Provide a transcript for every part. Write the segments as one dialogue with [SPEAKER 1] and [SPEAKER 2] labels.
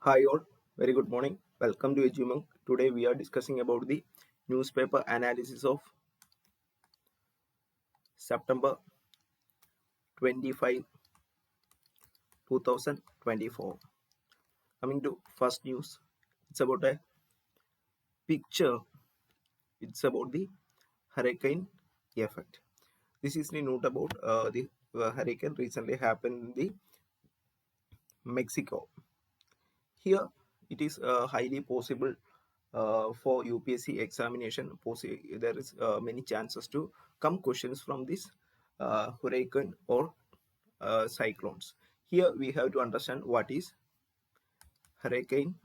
[SPEAKER 1] Hi all, very good morning. Welcome to Edumonk. Today we are discussing about the newspaper analysis of September 25, 2024. Coming to first news, it's about a picture. It's about the hurricane effect. This is the note about the hurricane recently happened in the Mexico. Here it is highly possible for UPSC examination. There is many chances to come questions from this hurricane or cyclones. Here we have to understand what is hurricane,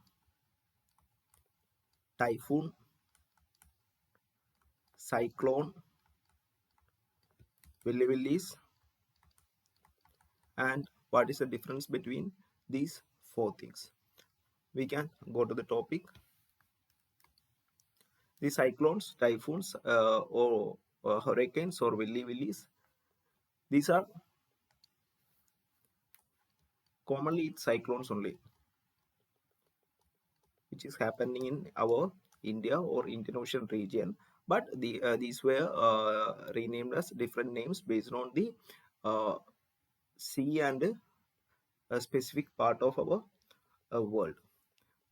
[SPEAKER 1] typhoon, cyclone, willies, and what is the difference between these four things. We can go to the topic. The cyclones, typhoons, or hurricanes or willies. These are commonly cyclones only, which is happening in our India or Indian Ocean region. But these were renamed as different names based on the uh, sea and a specific part of our world.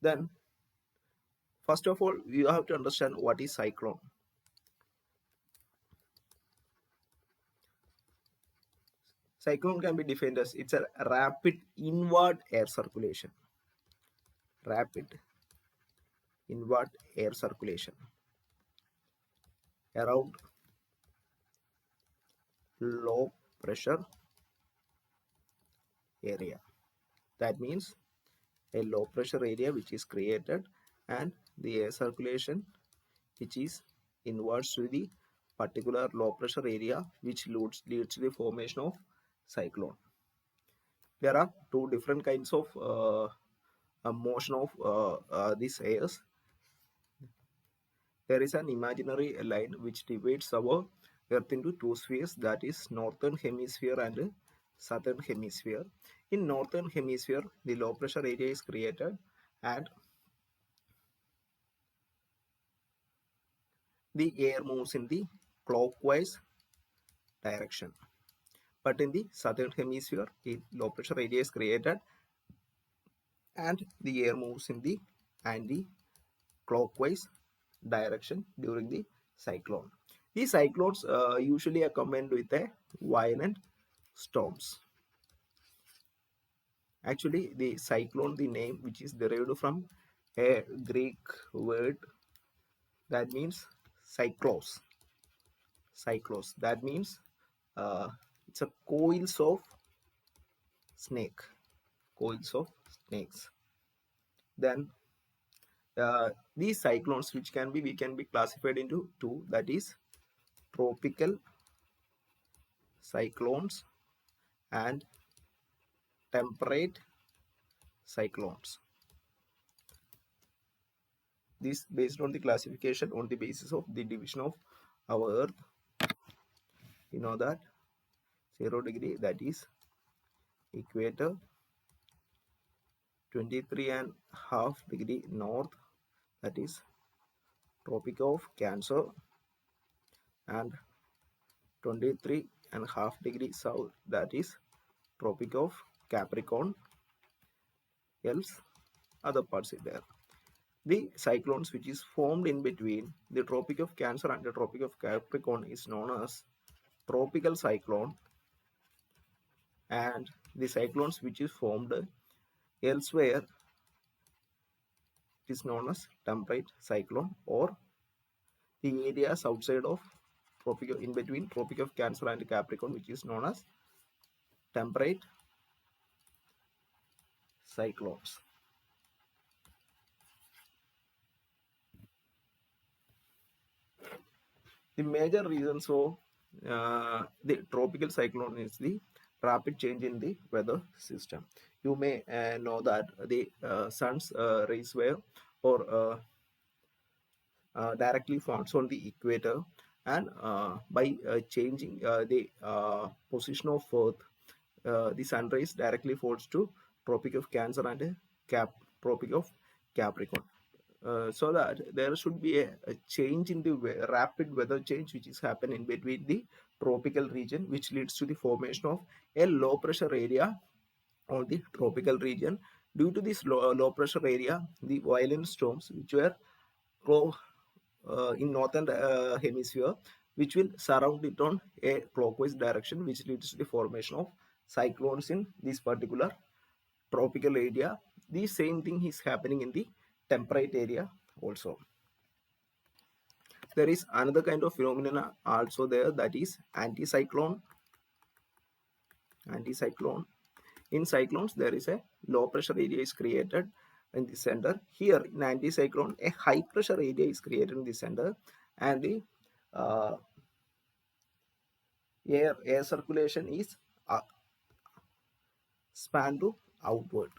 [SPEAKER 1] Then, first of all, you have to understand what is cyclone. Cyclone can be defined as it's a rapid inward air circulation. Rapid inward air circulation around low pressure area. That means a low pressure area which is created and the air circulation which is inwards to the particular low pressure area which leads to the formation of cyclone. There are two different kinds of motion of these airs. There is an imaginary line which divides our earth into two spheres, that is northern hemisphere and southern hemisphere. In northern hemisphere the low pressure area is created and the air moves in the clockwise direction. But in the southern hemisphere, the low pressure area is created and the air moves in the anti-clockwise direction during the cyclone. These cyclones usually accompanied with a violent storms. Actually, the cyclone, the name which is derived from a Greek word that means cyclos. Cyclos. That means it's a coils of snake. Coils of snakes. Then these cyclones, which can be classified into two, that is tropical cyclones and temperate cyclones. This based on the classification on the basis of the division of our earth. You know that 0 degree, that is equator, 23.5 degree north, that is tropic of Cancer, and 23.5 degree south, that is tropic of Capricorn. Else other parts are there. The cyclones which is formed in between the tropic of Cancer and the tropic of Capricorn is known as tropical cyclone, and the cyclones which is formed elsewhere is known as temperate cyclone, or the areas outside of tropic in between tropic of Cancer and Capricorn which is known as temperate cyclones. The major reasons for the tropical cyclone is the rapid change in the weather system. You may know that the sun's rays were or directly falls on the equator, and by changing the position of earth, the sun rays directly falls to tropic of Cancer and Tropic of Capricorn. So that there should be a change in the rapid weather change which is happening between the tropical region, which leads to the formation of a low pressure area on the tropical region. Due to this low pressure area, the violent storms which were in northern hemisphere, which will surround it on a clockwise direction, which leads to the formation of cyclones in this particular tropical area. The same thing is happening in the temperate area also. There is another kind of phenomena also there, that is anticyclone. In cyclones, there is a low pressure area is created in the center. Here in anticyclone, a high pressure area is created in the center, and the uh, air circulation is span to outward.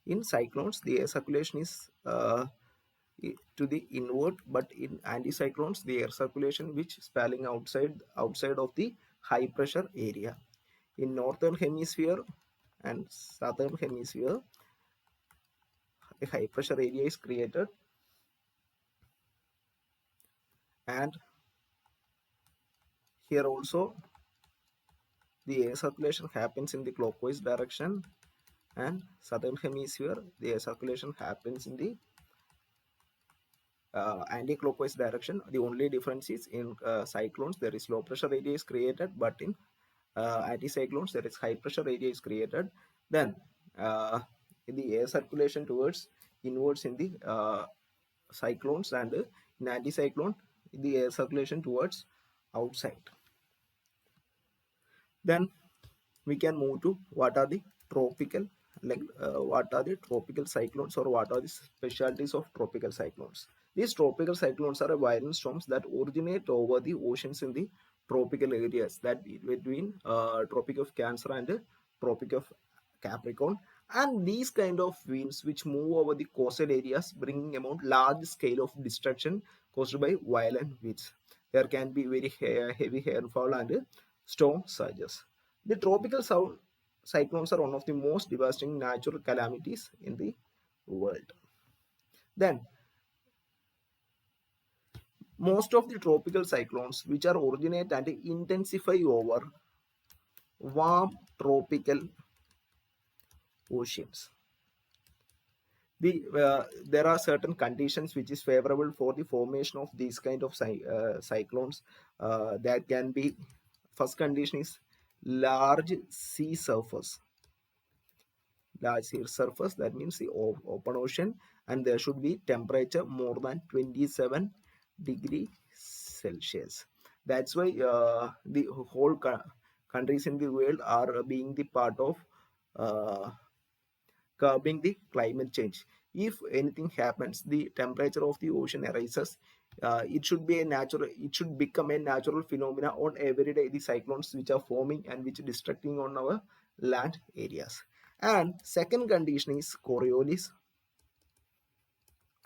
[SPEAKER 1] In cyclones, the air circulation is to the inward, but in anticyclones, the air circulation which spelling outside of the high pressure area. In northern hemisphere and southern hemisphere, a high pressure area is created, and here also the air circulation happens in the clockwise direction, and southern hemisphere the air circulation happens in the anti-clockwise direction. The only difference is in cyclones there is low pressure area is created, but in anticyclones there is high pressure area is created. Then the air circulation towards inwards in the cyclones, and in anticyclone the air circulation towards outside. Then we can move to what are the tropical, what are the tropical cyclones, or what are the specialties of tropical cyclones. These tropical cyclones are violent storms that originate over the oceans in the tropical areas, that between Tropic of Cancer and Tropic of Capricorn. And these kind of winds which move over the coastal areas, bringing about large scale of destruction caused by violent winds. There can be very heavy rainfall and storm surges. The tropical cyclones are one of the most devastating natural calamities in the world. Then, most of the tropical cyclones which are originate and intensify over warm tropical oceans. There are certain conditions which is favorable for the formation of these kind of cyclones. That can be, first condition is large sea surface. Large sea surface, that means the open ocean, and there should be temperature more than 27 degrees Celsius. That's why the whole countries in the world are being the part of curbing the climate change. If anything happens, the temperature of the ocean rises. It should become a natural phenomena on every day, the cyclones which are forming and which are destructing on our land areas. And second condition is Coriolis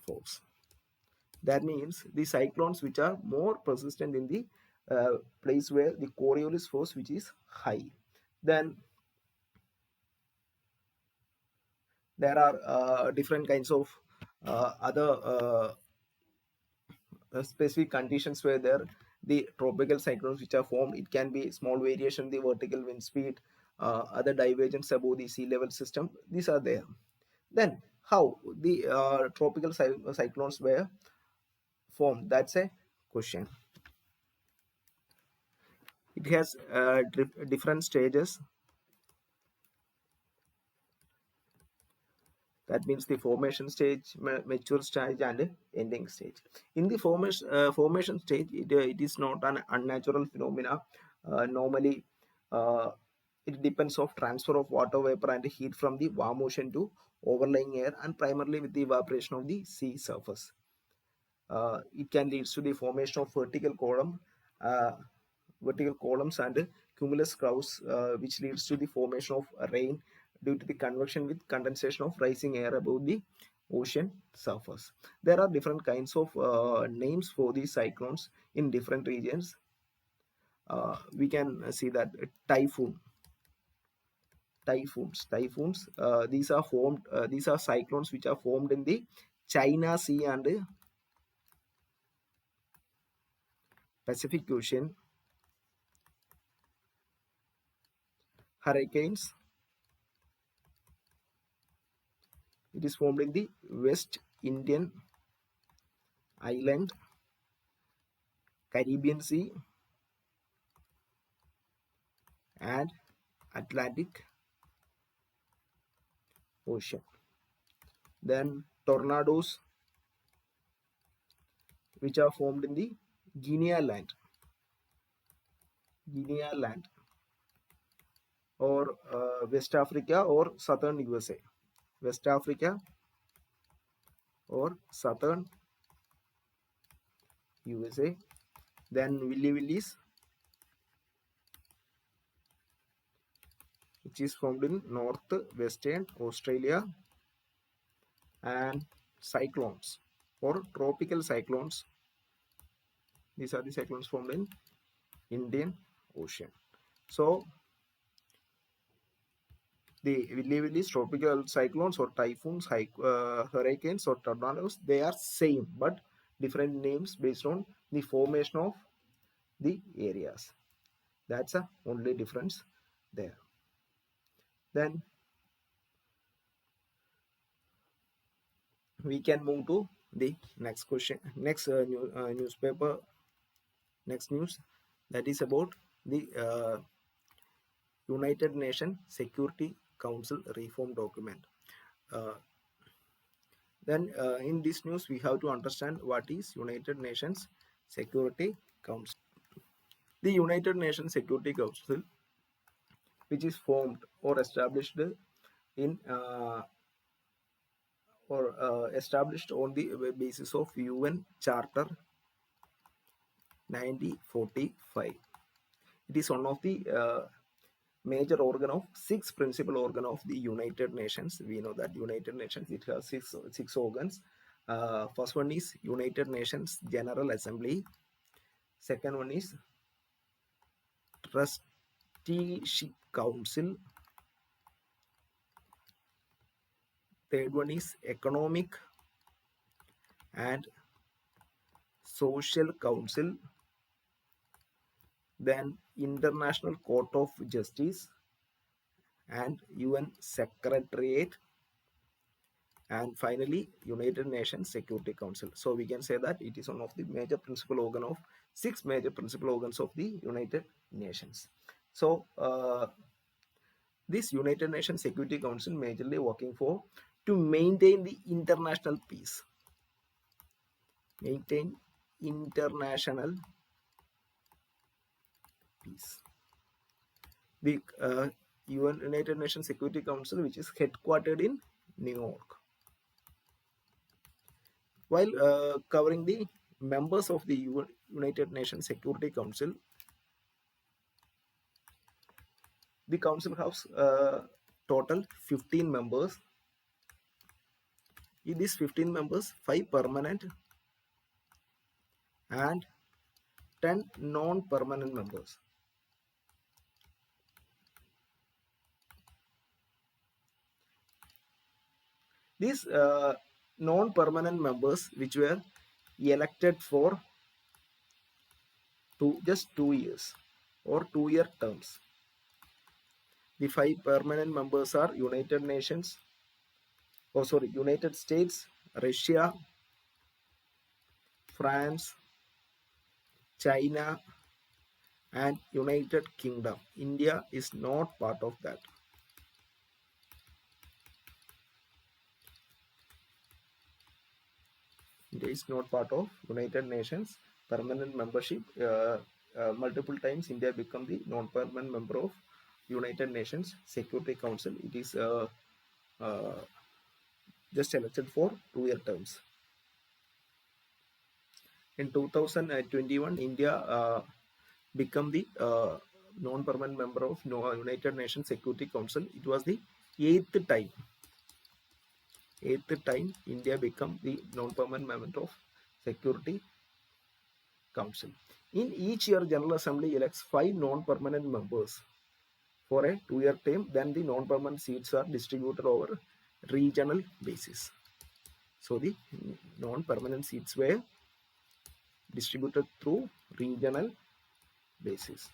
[SPEAKER 1] force. That means the cyclones which are more persistent in the place where the Coriolis force which is high. Then there are different kinds of other specific conditions where there the tropical cyclones which are formed. It can be small variation in the vertical wind speed, other divergence above the sea level system. These are there. Then how the tropical cyclones were formed? That's a question. It has different stages. That means the formation stage, mature stage, and ending stage. In the formation stage, it is not an unnatural phenomena. Normally, it depends of transfer of water vapor and heat from the warm ocean to overlying air, and primarily with the evaporation of the sea surface. It can lead to the formation of vertical columns and cumulus clouds, which leads to the formation of rain due to the convection with condensation of rising air above the ocean surface. There are different kinds of names for these cyclones in different regions. We can see that typhoon. Typhoons. These are formed. These are cyclones which are formed in the China Sea and Pacific Ocean. Hurricanes. It is formed in the West Indian Island, Caribbean Sea, and Atlantic Ocean. Then tornadoes, which are formed in the Guinea land, or West Africa or southern USA. West Africa or southern USA. Then Willy Willies, which is formed in northwestern Australia. And cyclones or tropical cyclones. These are the cyclones formed in Indian Ocean. So the Willy Willies, tropical cyclones or typhoons, hurricanes or tornadoes, they are same but different names based on the formation of the areas. That's the only difference there. Then we can move to the next question, next newspaper, next news, that is about the United Nations Security Council reform document. Then in this news we have to understand what is United Nations Security Council. The United Nations Security Council, which is formed or established in established on the basis of UN Charter 1945. It is one of the major organ of 6 principal organ of the United Nations. We know that United Nations, it has six organs. First one is United Nations General Assembly. Second one is Trusteeship Council. Third one is Economic and Social Council. Then International Court of Justice and UN Secretariat, and finally United Nations Security Council. So we can say that it is one of the major principal organ of 6 major principal organs of the United Nations. So this United Nations Security Council majorly working for to maintain the international peace. Maintain international peace. The United Nations Security Council, which is headquartered in New York. While covering the members of the United Nations Security Council, the council has total 15 members. In these 15 members, 5 permanent and 10 non-permanent members. These non-permanent members, which were elected for just 2 years or 2-year terms. The 5 permanent members are United States, Russia, France, China, and United Kingdom. India is not part of that. India is not part of United Nations permanent membership. Multiple times India become the non-permanent member of United Nations Security Council. It is just elected for 2-year terms. In 2021, India become the non-permanent member of United Nations Security Council. It was the 8th time. 8th time India become the non-permanent member of Security Council. In each year, General Assembly elects 5 non-permanent members for a 2-year term, then the non-permanent seats are distributed over regional basis. So the non-permanent seats were distributed through regional basis.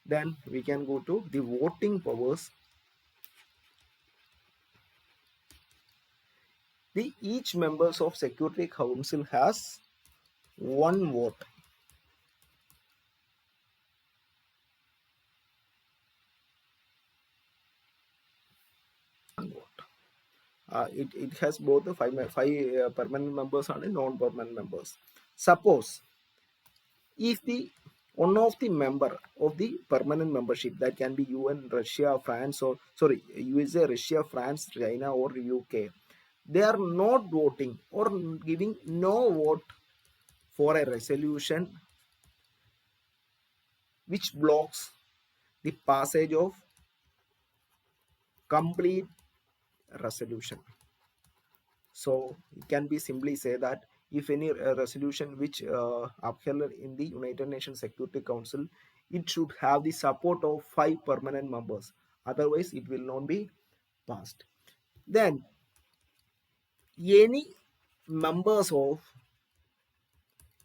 [SPEAKER 1] Then we can go to the voting powers. The each members of Security Council has one vote. It has both the five permanent members and non-permanent members. Suppose if the one of the member of the permanent membership, that can be UN, Russia, France, or sorry, USA, Russia, France, China, or UK, they are not voting or giving no vote for a resolution which blocks the passage of complete resolution. So it can be simply say that if any resolution which upheld in the United Nations Security Council, it should have the support of 5 permanent members. Otherwise, it will not be passed. Then any members of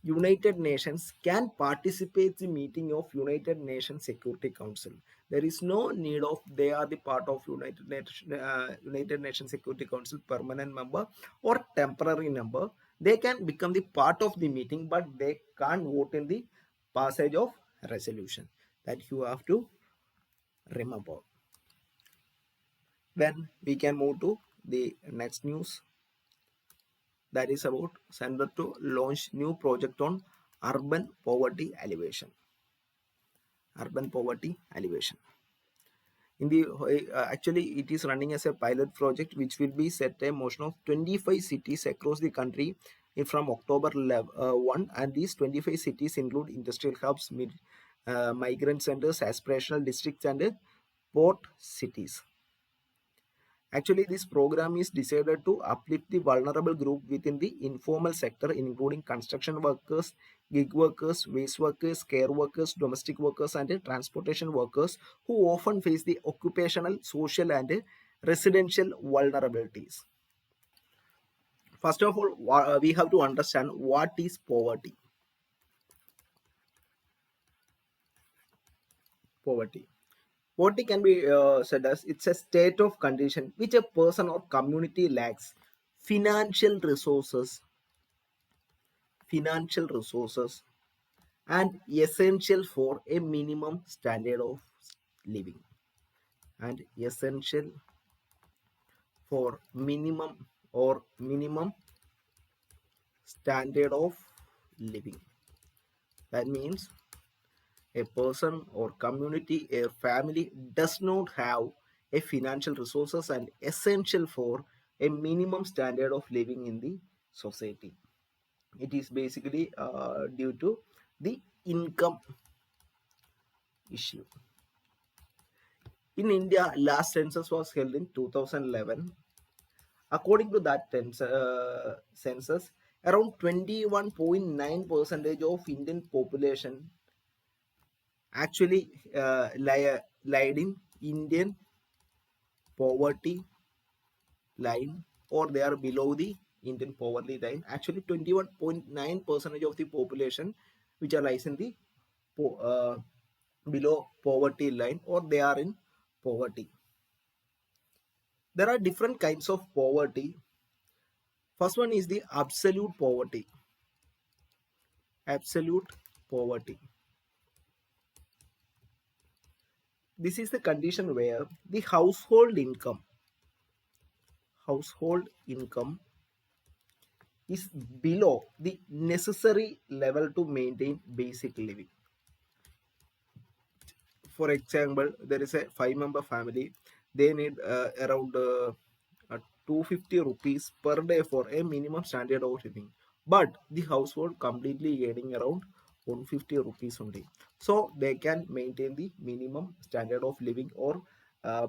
[SPEAKER 1] United Nations can participate in the meeting of United Nations Security Council. There is no need of they are the part of United Nations Security Council permanent member or temporary member. They can become the part of the meeting, but they can't vote in the passage of resolution. That you have to remember. Then we can move to the next news. That is about center to launch new project on urban poverty alleviation. Urban poverty alleviation. In the actually, it is running as a pilot project which will be set a motion of 25 cities across the country from October 1, and these 25 cities include industrial hubs, migrant centers, aspirational districts, and port cities. Actually, this program is decided to uplift the vulnerable group within the informal sector, including construction workers, gig workers, waste workers, care workers, domestic workers, and transportation workers who often face the occupational, social, and residential vulnerabilities. First of all, we have to understand what is poverty. Poverty. Poverty can be said as it's a state of condition which a person or community lacks financial resources, and essential for a minimum standard of living, and essential for minimum standard of living. That means a person or community or family does not have a financial resources and essential for a minimum standard of living in the society. It is basically due to the income issue. In India, last census was held in 2011. According to that census, around 21.9% of Indian population actually lied in Indian poverty line, or they are below the Indian poverty line. Actually, 21.9% of the population which are lies in the below poverty line, or they are in poverty. There are different kinds of poverty. First one is the absolute poverty. Absolute poverty. This is the condition where the household income is below the necessary level to maintain basic living. For example, there is a 5-member family. They need around 250 rupees per day for a minimum standard of living, but the household completely getting around 150 rupees only, so they can maintain the minimum standard of living, or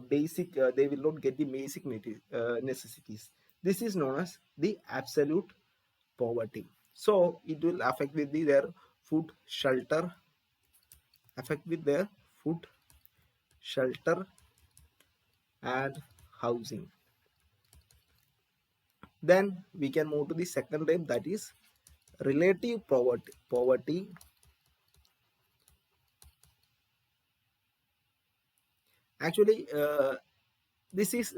[SPEAKER 1] basic they will not get the basic necessities. This is known as the absolute poverty. So it will affect with their food shelter, affect with their food shelter, and housing. Then we can move to the second type, that is relative poverty. Actually, this is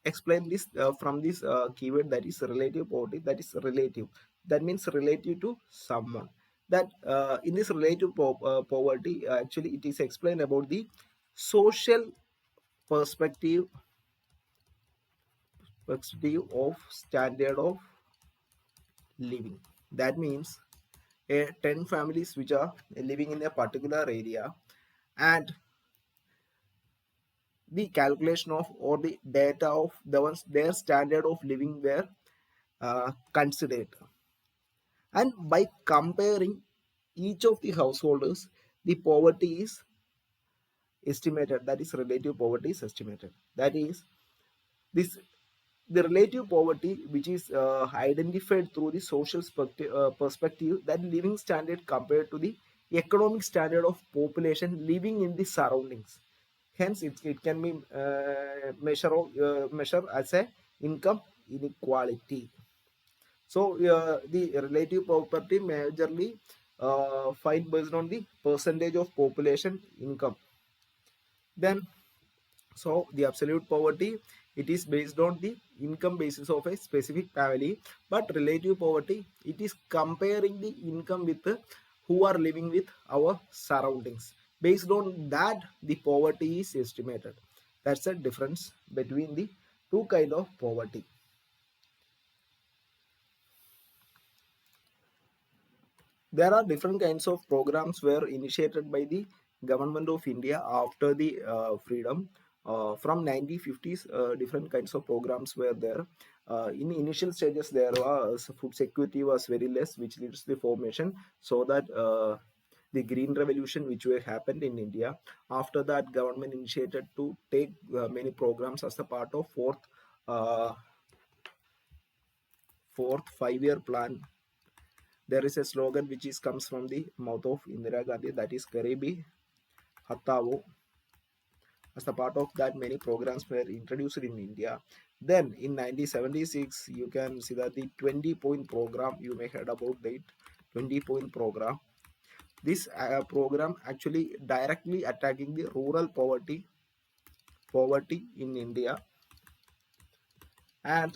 [SPEAKER 1] explain this from this keyword, that is relative poverty. That is relative. That means relative to someone. That in this relative poverty, actually it is explained about the social perspective of standard of living. That means 10 families which are living in a particular area, and the calculation of or the data of the ones their standard of living were considered, and by comparing each of the householders, the poverty is estimated. That is relative poverty is estimated. That is this the relative poverty which is identified through the social perspective, that living standard compared to the economic standard of population living in the surroundings. Hence it can be measure as a income inequality. So the relative poverty majorly find based on the percentage of population income. Then so the absolute poverty, it is based on the income basis of a specific family, but relative poverty, it is comparing the income with who are living with our surroundings. Based on that, the poverty is estimated. That's the difference between the two kind of poverty. There are different kinds of programs were initiated by the government of India after the freedom. From 1950s, different kinds of programs were there. In initial stages, there was food security was very less, which leads to the formation, so that the green revolution which were happened in India. After that, government initiated to take many programs as a part of fourth 5-year plan. There is a slogan which is comes from the mouth of Indira Gandhi, that is Garibi Hatao. As a part of that, many programs were introduced in India. Then in 1976, you can see that the 20-point program, you may heard about the 20-point program. This program actually directly attacking the rural poverty in India. And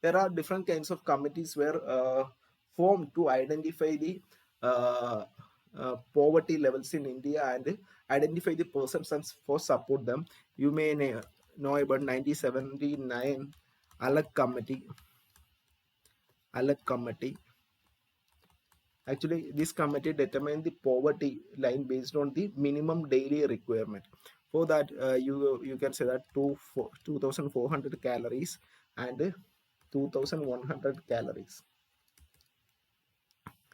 [SPEAKER 1] there are different kinds of committees were formed to identify the poverty levels in India and identify the persons and for support them. You may know about 1979 Alak Committee. Actually, this committee determined the poverty line based on the minimum daily requirement. For that, you can say that 2,400 calories and 2,100 calories.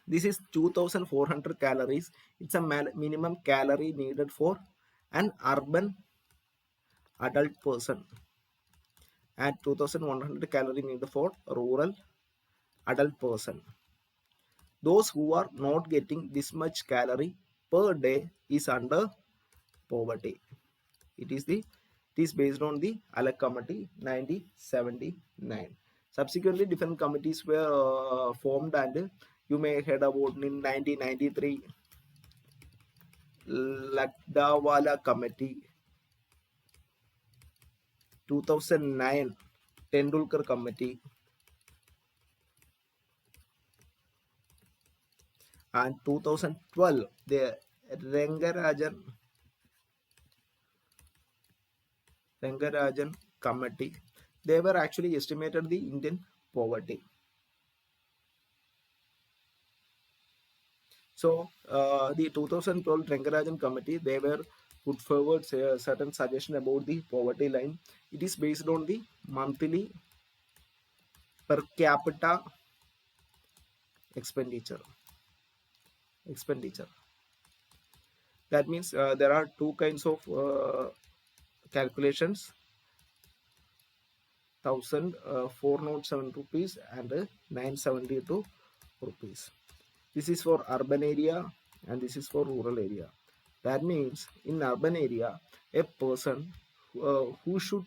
[SPEAKER 1] This is 2,400 calories. It's a minimum calorie needed for an urban adult person, and 2,100 calorie needed for rural adult person. Those who are not getting this much calorie per day is under poverty. It is based on the Alec Committee 1979. Subsequently, different committees were formed, and you may heard about in 1993 Lakdawala Committee, 2009 Tendulkar Committee, and 2012 the Rangarajan Committee. They were actually estimated the Indian poverty. So the 2012 Rangarajan Committee, they were put forward certain suggestion about the poverty line. It is based on the monthly per capita expenditure. That means there are two kinds of calculations: 1,407 rupees and 972 rupees. This is for urban area and this is for rural area. That means in urban area, a person who should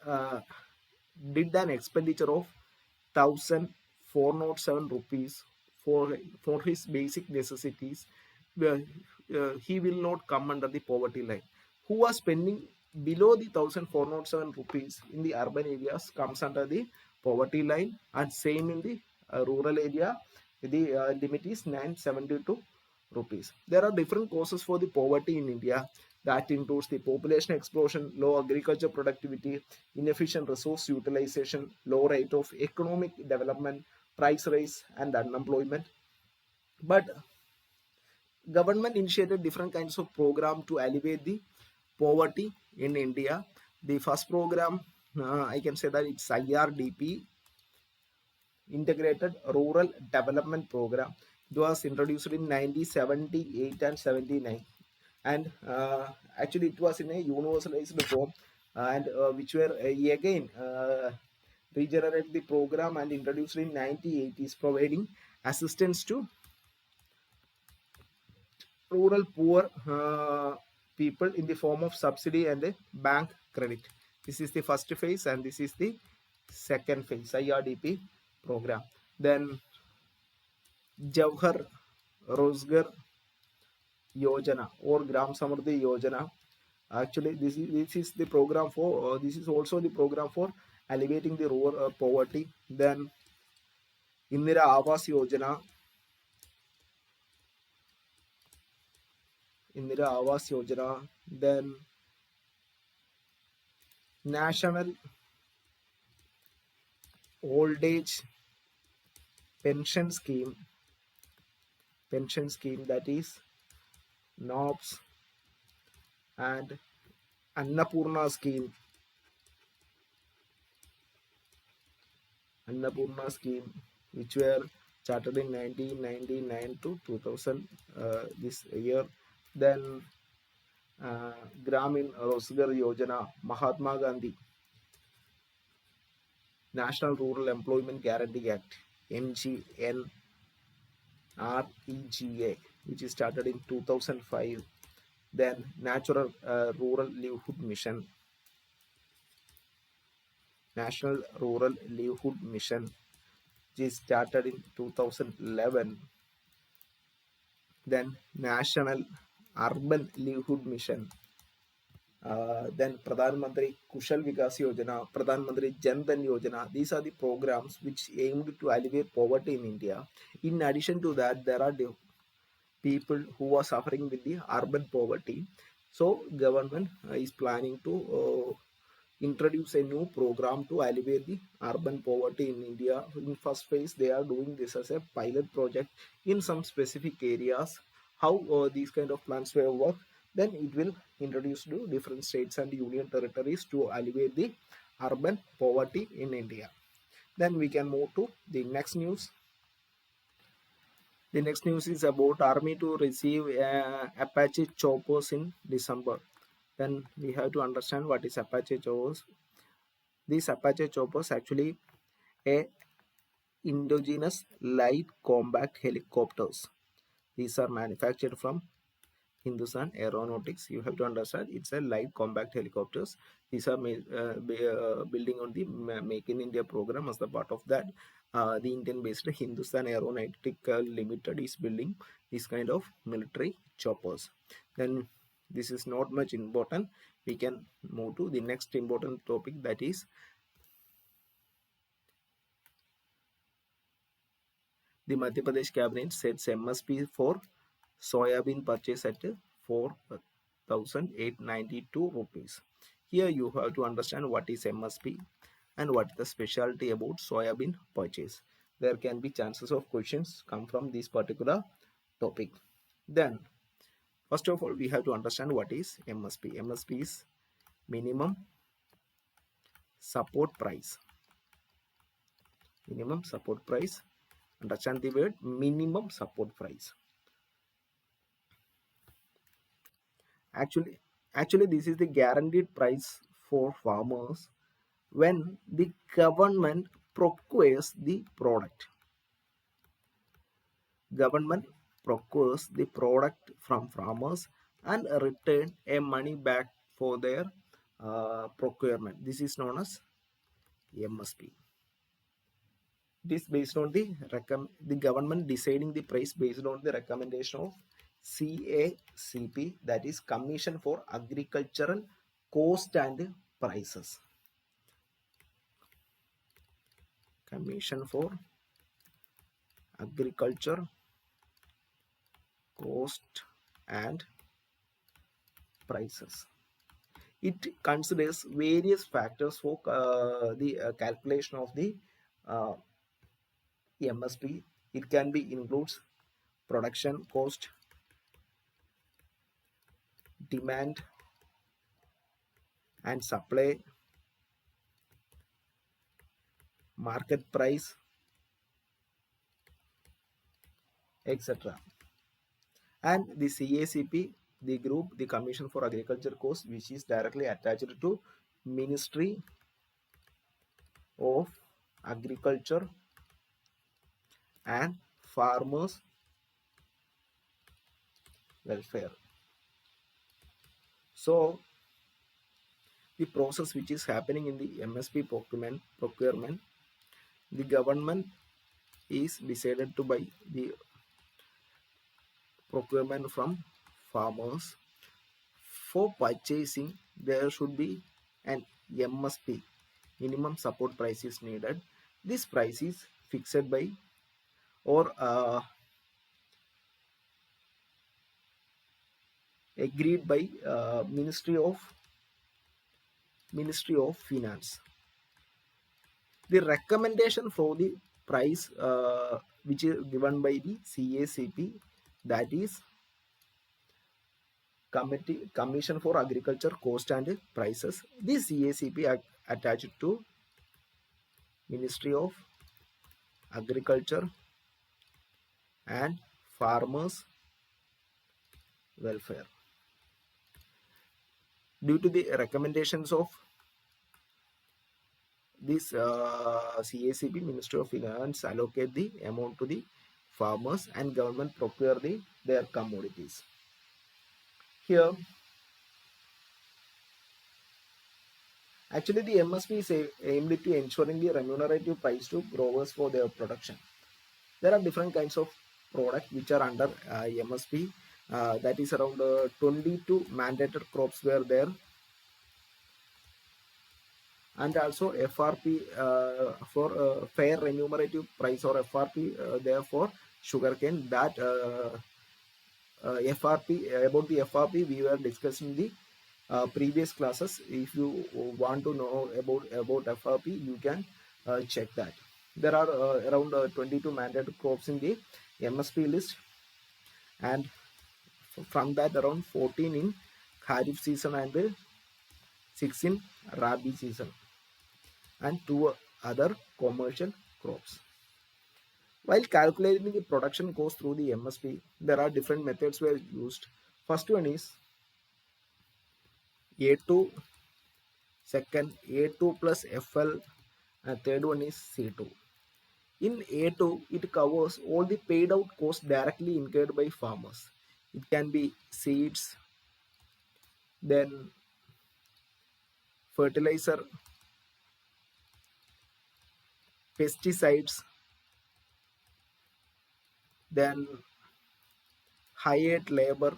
[SPEAKER 1] uh, did an expenditure of 1,407 rupees for his basic necessities, uh, he will not come under the poverty line. Who was spending below the 1,407 rupees in the urban areas comes under the poverty line, and same in the rural area, the limit is 972 rupees. There are different causes for the poverty in India. That includes the population explosion, low agriculture productivity, inefficient resource utilization, low rate of economic development, price rise, and unemployment. But government initiated different kinds of program to alleviate the poverty in India. The first program, I can say that it's IRDP, Integrated Rural Development Program. It was introduced in 1978 and 79, and actually it was in a universalized form, and which were again regenerated the program and introduced in 1980s, providing assistance to rural poor people in the form of subsidy and a bank credit. This is the first phase, and this is the second phase, IRDP program. Then Jawhar Rozgar Yojana or Gram Samruddhi Yojana. Actually, this is the program for this is also the program for alleviating the rural poverty. Then Indira Awas Yojana, then National Old Age Pension Scheme, that is NOPS, and Annapurna Scheme, which were chartered in 1999 to 2000 this year. Then Gramin Rozgar Yojana, Mahatma Gandhi, National Rural Employment Guarantee Act, NGNREGA, which is started in 2005. Then Natural Rural Livelihood Mission, National Rural Livelihood Mission, which is started in 2011. Then National Urban Livelihood Mission, then Pradhan Mantri Kushal Vikas Yojana, Pradhan Mantri Jan Dhan Yojana. These are the programs which aimed to alleviate poverty in India. In addition to that, there are people who are suffering with the urban poverty. So government is planning to introduce a new program to alleviate the urban poverty in India. In first phase, they are doing this as a pilot project in some specific areas. How these kind of plans will work, then it will introduce to different states and union territories to alleviate the urban poverty in India. Then we can move to the next news. The next news is about Army to receive Apache choppers in December. Then we have to understand what is Apache choppers. These Apache choppers actually a indigenous light combat helicopters. These are manufactured from Hindustan Aeronautics. You have to understand it's a light compact helicopters. These are building on the Make in India program. As the part of that, the Indian-based Hindustan Aeronautical Limited is building this kind of military choppers. Then this is not much important. We can move to the next important topic, that is the Madhya Pradesh cabinet sets MSP for soybean purchase at 4,892 rupees. Here you have to understand what is MSP and what is the specialty about soybean purchase. There can be chances of questions come from this particular topic. Then first of all, we have to understand what is MSP. MSP is minimum support price. Minimum support price. Understand the word minimum support price. Actually this is the guaranteed price for farmers when the government procures the product. Government procures the product from farmers and return a money back for their procurement. This is known as MSP. It is based on the government deciding the price based on the recommendation of CACP, that is Commission for Agricultural Cost and Prices. Commission for Agriculture Cost and Prices. It considers various factors for the calculation of the MSP. It can be includes production cost, demand and supply, market price, etc. And the CACP, the group, the Commission for Agriculture Cost, which is directly attached to Ministry of Agriculture and Farmers Welfare. So the process which is happening in the MSP procurement, the government is decided to buy the procurement from farmers. For purchasing, there should be an MSP, minimum support price is needed. This price is fixed by or agreed by Ministry of Finance. The recommendation for the price which is given by the CACP, that is Commission for Agriculture Cost and Prices. This CACP attached to Ministry of Agriculture and Farmers Welfare. Due to the recommendations of this CACP, Ministry of Finance allocate the amount to the farmers and government procure their commodities. Here, actually the MSP is aimed to ensuring the remunerative price to growers for their production. There are different kinds of products which are under MSP. That is around 22 mandated crops were there, and also FRP for fair remunerative price, or FRP there for sugarcane. That FRP, about the FRP we were discussing the previous classes. If you want to know about FRP, you can check that. There are around 22 mandated crops in the MSP list, and from that around 14 in Kharif season and 6 in Rabi season, and 2 other commercial crops. While calculating the production cost through the MSP, there are different methods were used. First one is A2, second A2 plus FL, and third one is C2. In A2, it covers all the paid out costs directly incurred by farmers. It can be seeds, then fertilizer, pesticides, then hired labor,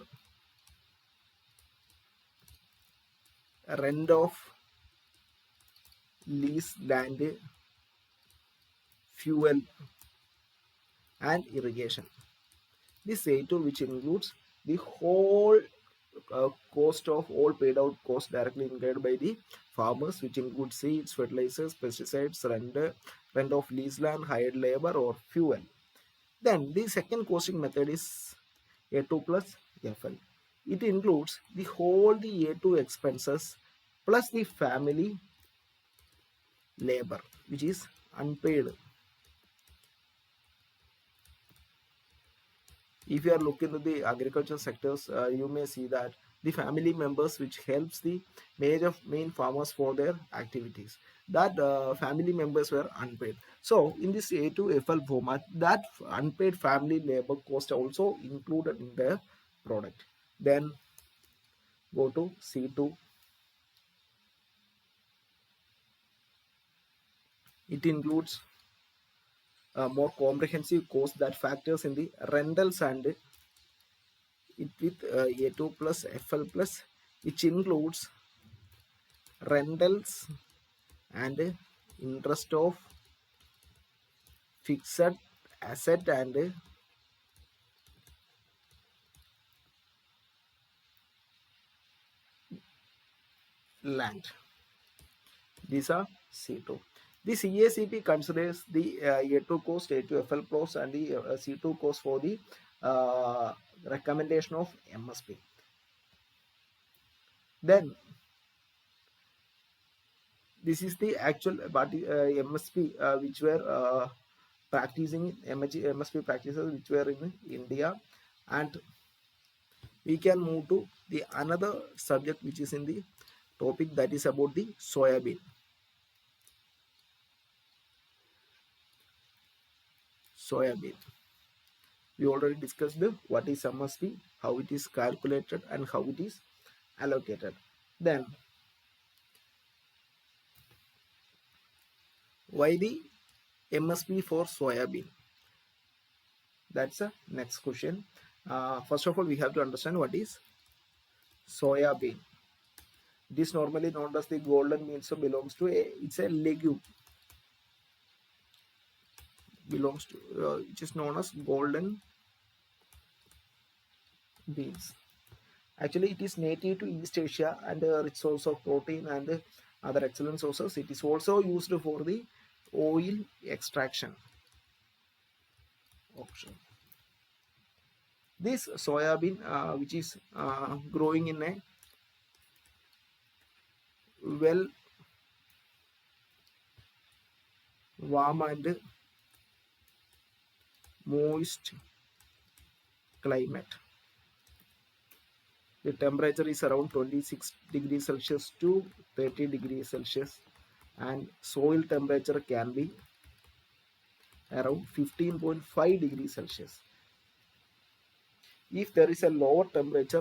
[SPEAKER 1] rent of lease land, fuel, and irrigation. This A2, which includes the whole cost of all paid out costs directly incurred by the farmers, which includes seeds, fertilizers, pesticides, rent of lease land, hired labor, or fuel. Then the second costing method is A2 plus FL. It includes the whole the A2 expenses plus the family labor, which is unpaid. If you are looking at the agriculture sectors, you may see that the family members which helps the main farmers for their activities. That family members were unpaid. So in this A2FL format, that unpaid family labor cost also included in their product. Then go to C2. It includes a more comprehensive cost that factors in the rentals and it with A2 plus FL plus, which includes rentals and interest of fixed asset and land. These are C2. The CACP considers the A2 cost, A2FL cost, and the C2 cost for the uh, recommendation of MSP. Then this is the actual MSP which were practicing MSP practices which were in India, and we can move to the another subject which is in the topic, that is about the soybean. Soybean. We already discussed what is MSP, how it is calculated, and how it is allocated. Then why the MSP for soybean? That's the next question. First of all, we have to understand what is soybean. It is normally known as the golden bean, so belongs to it's a legume. Belongs to which is known as golden beans. Actually, it is native to East Asia and a rich source of protein and other excellent sources. It is also used for the oil extraction option. This soybean, which is growing in a well warm and moist climate. The temperature is around 26 degrees Celsius to 30 degrees Celsius, and soil temperature can be around 15.5 degrees Celsius. If there is a lower temperature,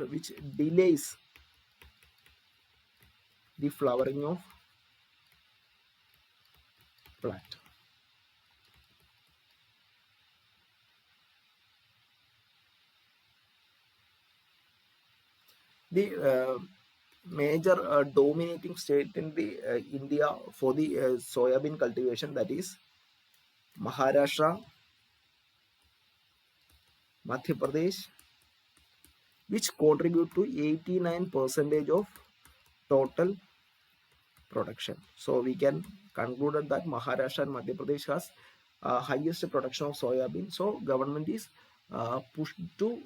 [SPEAKER 1] which delays the flowering of plant. The major dominating state in the India for the soybean cultivation, that is Maharashtra, Madhya Pradesh, which contribute to 89% of total production. So we can conclude that Maharashtra and Madhya Pradesh has highest production of soybean. So government is pushed to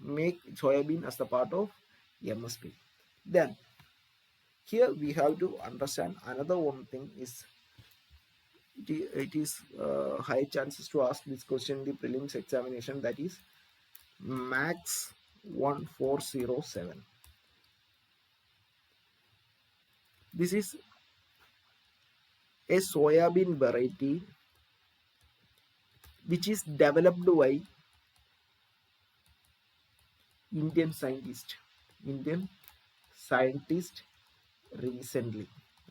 [SPEAKER 1] make soybean as the part of MSP. Then here we have to understand another one thing is it is high chances to ask this question in the prelims examination, that is max 1407. This is a soybean variety which is developed by Indian scientist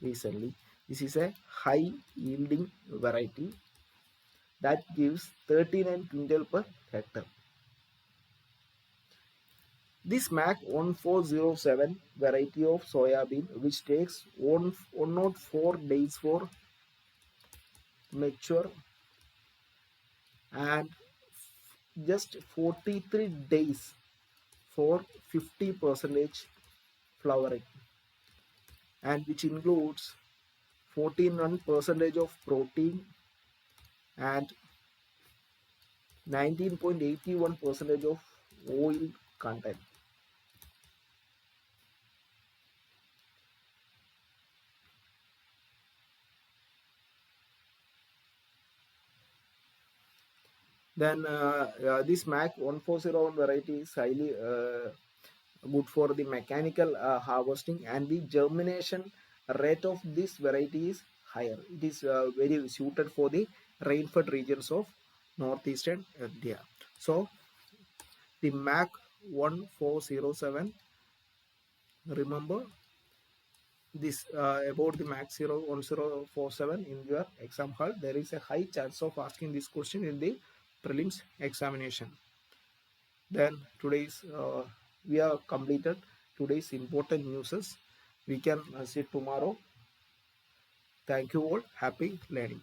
[SPEAKER 1] recently. This is a high yielding variety that gives 39 quintal per hectare. This MAC 1407 variety of soybean, which takes 104 days for mature and just 43 days for 50% flowering, and which includes 14% of protein and 19.81% of oil content. Then this MAC 1401 variety is highly good for the mechanical harvesting, and the germination rate of this variety is higher. It is very suited for the rainfed regions of northeastern India. So the MAC 1407, remember this about the MAC 1047 in your exam hall. There is a high chance of asking this question in the prelims examination. Then today's we have completed today's important newses. We can see tomorrow. Thank you all. Happy learning.